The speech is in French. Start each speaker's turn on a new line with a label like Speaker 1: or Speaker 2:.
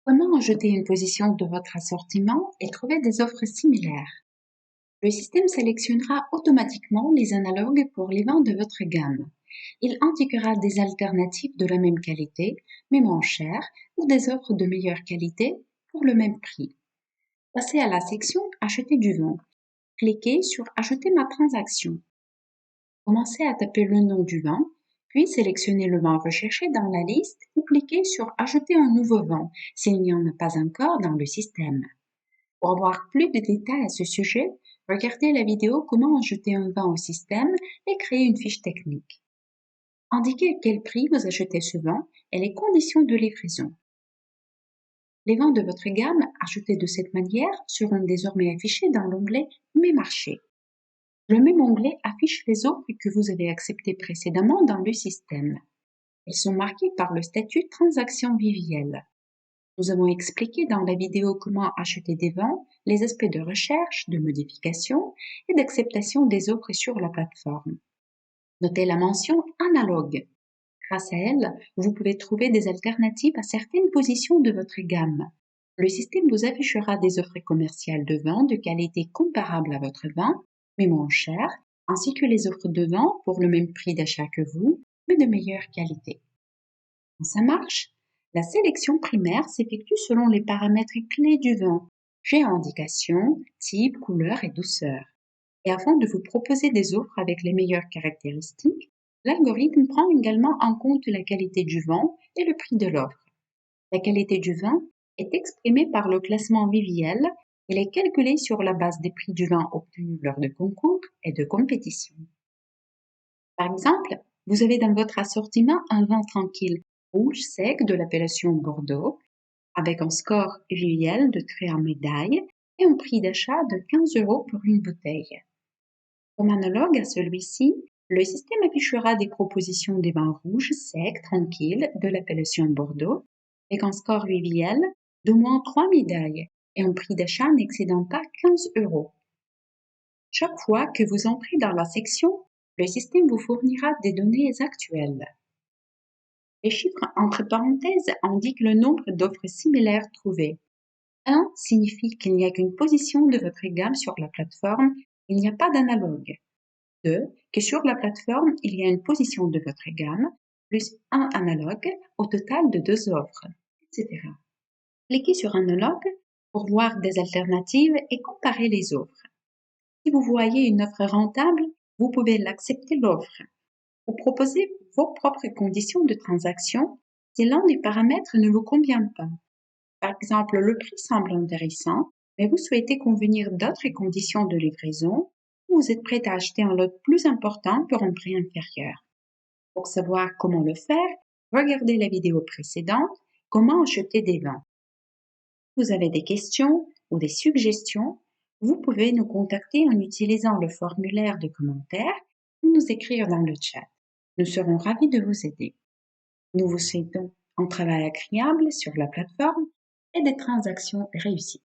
Speaker 1: Comment ajouter une position de votre assortiment et trouver des offres similaires? Le système sélectionnera automatiquement les analogues pour les vins de votre gamme. Il indiquera des alternatives de la même qualité, mais moins chères, ou des offres de meilleure qualité pour le même prix. Passez à la section Acheter du vin. Cliquez sur Ajouter ma transaction. Commencez à taper le nom du vin, puis sélectionnez le vin recherché dans la liste ou cliquez sur Ajouter un nouveau vin s'il n'y en a pas encore dans le système. Pour avoir plus de détails à ce sujet, regardez la vidéo Comment ajouter un vin au système et créer une fiche technique. Indiquez à quel prix vous achetez ce vin et les conditions de livraison. Les vins de votre gamme achetés de cette manière seront désormais affichés dans l'onglet Mes marchés. Le même onglet affiche les offres que vous avez acceptées précédemment dans le système. Elles sont marquées par le statut Transaction vivielle. Nous avons expliqué dans la vidéo comment acheter des vins, les aspects de recherche, de modification et d'acceptation des offres sur la plateforme. Notez la mention analogue. Grâce à elle, vous pouvez trouver des alternatives à certaines positions de votre gamme. Le système vous affichera des offres commerciales de vin de qualité comparable à votre vin, mais moins chères, ainsi que les offres de vin pour le même prix d'achat que vous, mais de meilleure qualité. Quand ça marche, la sélection primaire s'effectue selon les paramètres clés du vin, géo-indication, type, couleur et douceur. Et afin de vous proposer des offres avec les meilleures caractéristiques, l'algorithme prend également en compte la qualité du vin et le prix de l'offre. La qualité du vin est exprimée par le classement viviel. Il est calculé sur la base des prix du vin obtenus lors de concours et de compétitions. Par exemple, vous avez dans votre assortiment un vin tranquille rouge sec de l'appellation Bordeaux, avec un score viviel de trait en médaille et un prix d'achat de 15 € pour une bouteille. Comme analogue à celui-ci, le système affichera des propositions des vins rouges secs tranquilles de l'appellation Bordeaux, avec un score viviel d'au moins 3 médailles et un prix d'achat n'excédant pas 15 €. Chaque fois que vous entrez dans la section, le système vous fournira des données actuelles. Les chiffres entre parenthèses indiquent le nombre d'offres similaires trouvées. 1 signifie qu'il n'y a qu'une position de votre gamme sur la plateforme, il n'y a pas d'analogue. 2 que sur la plateforme, il y a une position de votre gamme, plus un analogue, au total de 2 offres, etc. Cliquez sur Analogue pour voir des alternatives et comparer les offres. Si vous voyez une offre rentable, vous pouvez l'accepter l'offre. Vous proposez vos propres conditions de transaction si l'un des paramètres ne vous convient pas. Par exemple, le prix semble intéressant, mais vous souhaitez convenir d'autres conditions de livraison ou vous êtes prêt à acheter un lot plus important pour un prix inférieur. Pour savoir comment le faire, regardez la vidéo précédente Comment acheter des vins. Si vous avez des questions ou des suggestions, vous pouvez nous contacter en utilisant le formulaire de commentaires ou nous écrire dans le chat. Nous serons ravis de vous aider. Nous vous souhaitons un travail agréable sur la plateforme et des transactions réussies.